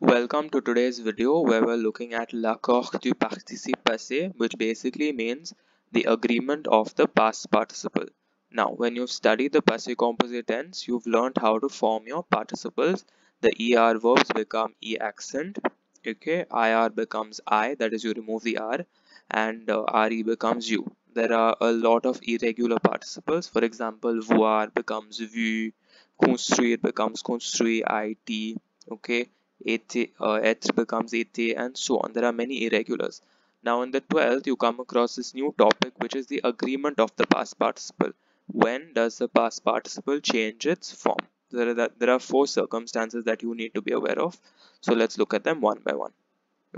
Welcome to today's video where we're looking at l'accord du participe passé, which basically means the agreement of the past participle. Now, when you've studied the passé composite tense, you've learned how to form your participles. The ER verbs become E accent, okay, IR becomes I, that is you remove the R, and RE becomes U. There are a lot of irregular participles. For example, voir becomes vu, construire becomes construit, IT, okay, être becomes été, and so on. There are many irregulars. Now in the 12th, you come across this new topic, which is the agreement of the past participle. When does the past participle change its form? There are four circumstances that you need to be aware of. So let's look at them one by one.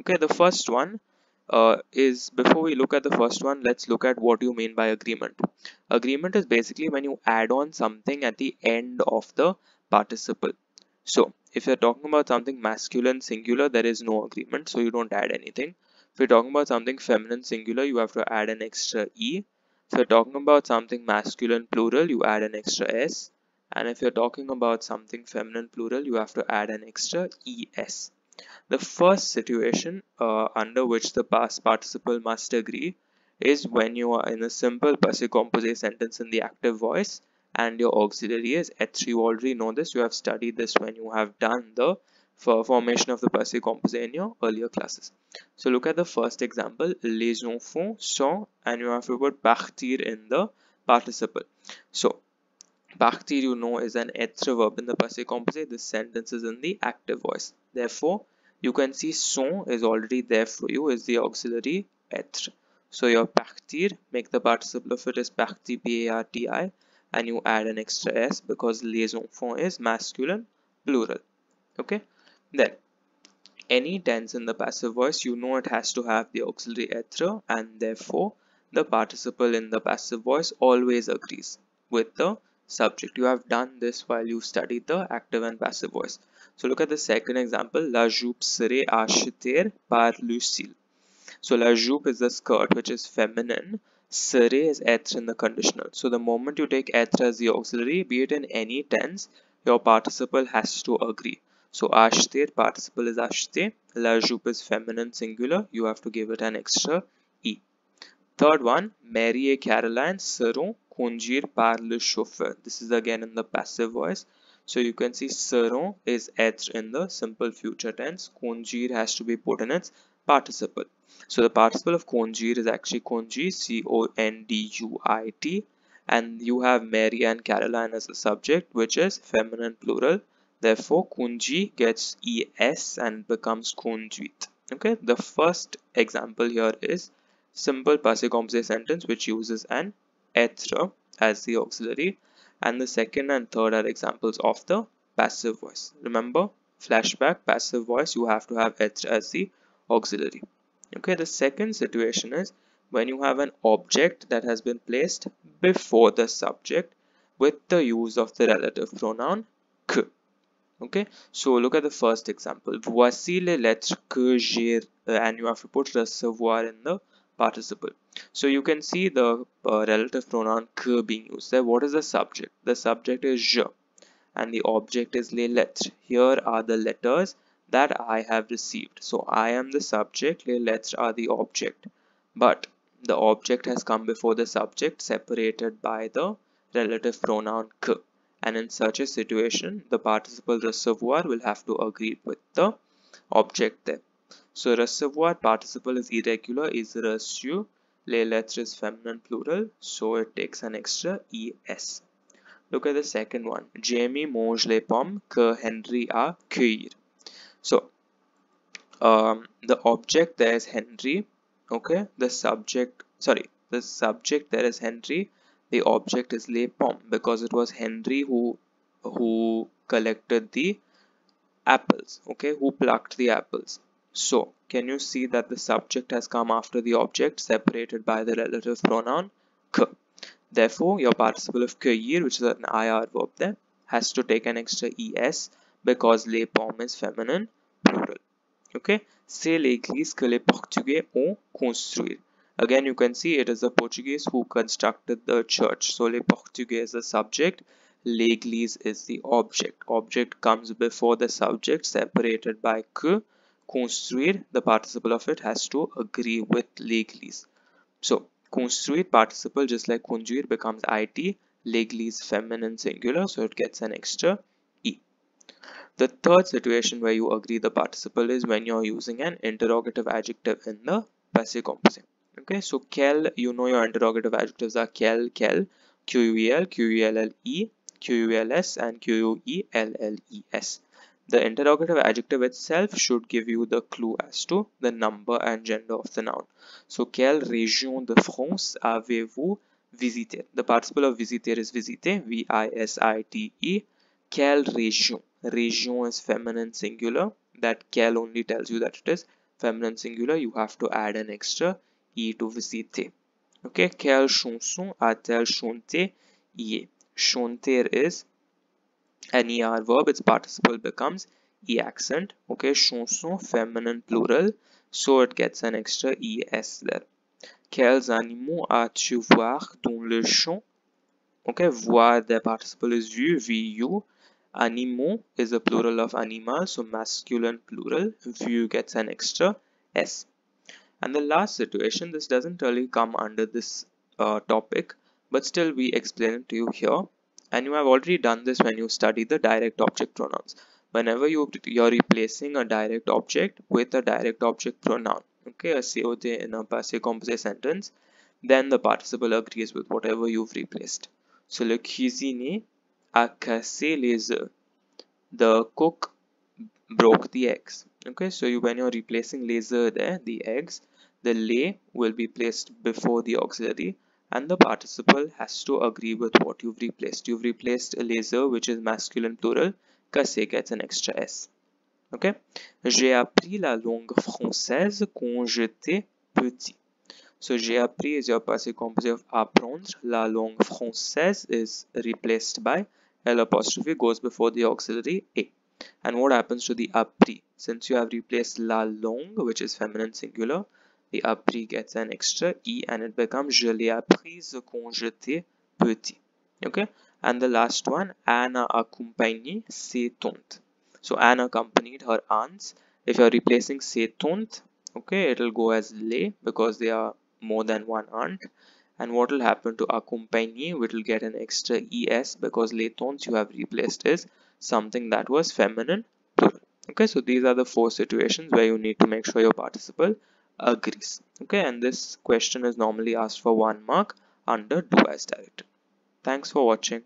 Okay, the first one is, before we look at the first one, let's look at what you mean by agreement. Agreement is basically when you add on something at the end of the participle. So if you're talking about something masculine singular, there is no agreement, so you don't add anything. If you're talking about something feminine singular, you have to add an extra E. If you're talking about something masculine plural, you add an extra S. And if you're talking about something feminine plural, you have to add an extra ES. The first situation under which the past participle must agree is when you are in a simple passé composé sentence in the active voice and your auxiliary is être. You already know this. You have studied this when you have done the formation of the passé composé in your earlier classes. So look at the first example. Les enfants sont, and you have to put partir in the participle. So partir, you know, is an être verb in the passé composé. This sentence is in the active voice. Therefore, you can see sont is already there for you, is the auxiliary être. So your partir, make the participle of it is parti, P-A-R-T-I, and you add an extra S because les enfants is masculine plural. Okay, then any tense in the passive voice, you know it has to have the auxiliary être, and therefore the participle in the passive voice always agrees with the subject. You have done this while you studied the active and passive voice. So look at the second example. La jupe serait achetée par Lucille. So la jupe is the skirt, which is feminine. Serait is être in the conditional. So the moment you take être as the auxiliary, be it in any tense, your participle has to agree. So acheter, participle is acheter. La jupe is feminine singular. You have to give it an extra E. Third one, Mary et Caroline seront conduits par le chauffeur. This is again in the passive voice. So you can see seront is être in the simple future tense. Conduire has to be put in its participle. So the participle of conduire is actually conduit, C-O-N-D-U-I-T. And you have Mary and Caroline as a subject, which is feminine plural. Therefore, conduit gets ES and becomes conduite. Okay, the first example here is simple passé composé sentence which uses an être as the auxiliary, and the second and third are examples of the passive voice. Remember, flashback, passive voice, you have to have être as the auxiliary. Okay, the second situation is when you have an object that has been placed before the subject with the use of the relative pronoun que. Okay, so look at the first example. Voici les lettres que j'ai, and you have to put recevoir in the participle. So you can see the relative pronoun que being used there. What is the subject? The subject is je and the object is les lettres. Here are the letters that I have received. So I am the subject, les lettres are the object. But the object has come before the subject, separated by the relative pronoun que. And in such a situation, the participle recevoir will have to agree with the object there. So recevoir participle is irregular, is reçu. Les lettres is feminine plural, so it takes an extra ES. Look at the second one. Jamie mange les pommes que Henry a cueillir. So the object there is Henry. Okay, the subject there is Henry. The object is les pommes because it was Henry who collected the apples. Okay, who plucked the apples. So can you see that the subject has come after the object, separated by the relative pronoun que. Therefore your participle of cueillir, which is an IR verb there, has to take an extra ES because les pommes is feminine plural. Okay, c'est l'église que les Portugais ont construit. Again, you can see it is the Portuguese who constructed the church. So les Portugais is the subject, l'église is the object. Object comes before the subject separated by que. Construire, the participle of it has to agree with l'église. So construire participle, just like conduire, becomes it. L'église feminine singular, so it gets an extra e. The third situation where you agree the participle is when you're using an interrogative adjective in the passé composé. Okay, so quel, you know your interrogative adjectives are quel, quel, quelle, quuls, and quelles. The interrogative adjective itself should give you the clue as to the number and gender of the noun. So, quelle région de France avez-vous visité? The participle of visiter is visiter, V-I-S-I-T-E. Quelle région? Région is feminine singular. That quelle only tells you that it is feminine singular. You have to add an extra e to visiter. Okay, quelle chanson a-t-elle chanté hier? Chanter is an er verb, its participle becomes e accent. Okay, chanson, feminine plural, so it gets an extra es there. Quels animaux as-tu voir dans le champ? Okay, voir, the participle is vu, vu. Animaux is a plural of animal, so masculine plural, vu gets an extra s. And the last situation, this doesn't really come under this topic, but still we explain it to you here. And you have already done this when you study the direct object pronouns. Whenever you're replacing a direct object with a direct object pronoun, okay, a COT in a passé composé sentence, then the participle agrees with whatever you've replaced. So le cuisinier a cassé les œufs. The cook broke the eggs. Okay, so when you're replacing les œufs there, the eggs, the les will be placed before the auxiliary and the participle has to agree with what you've replaced. You've replaced les œufs, which is masculine plural, cassé gets an extra s. Okay, j'ai appris la langue française quand j'étais petit. So j'ai appris is your passé composé of apprendre. La langue française is replaced by L apostrophe, goes before the auxiliary a. And what happens to the appris? Since you have replaced la langue, which is feminine singular, the appris gets an extra e and it becomes je l'ai apprise quand j'étais petit. Okay, and the last one, Anne a accompagné ses tantes. So Anne accompanied her aunts. If you're replacing ses tantes, okay, it'll go as les because they are more than one aunt. And what will happen to accompagner? We will get an extra es because les tantes you have replaced is something that was feminine plural. Okay, so these are the 4 situations where you need to make sure your participle agrees. Okay, and this question is normally asked for 1 mark under do as directed. Thanks for watching.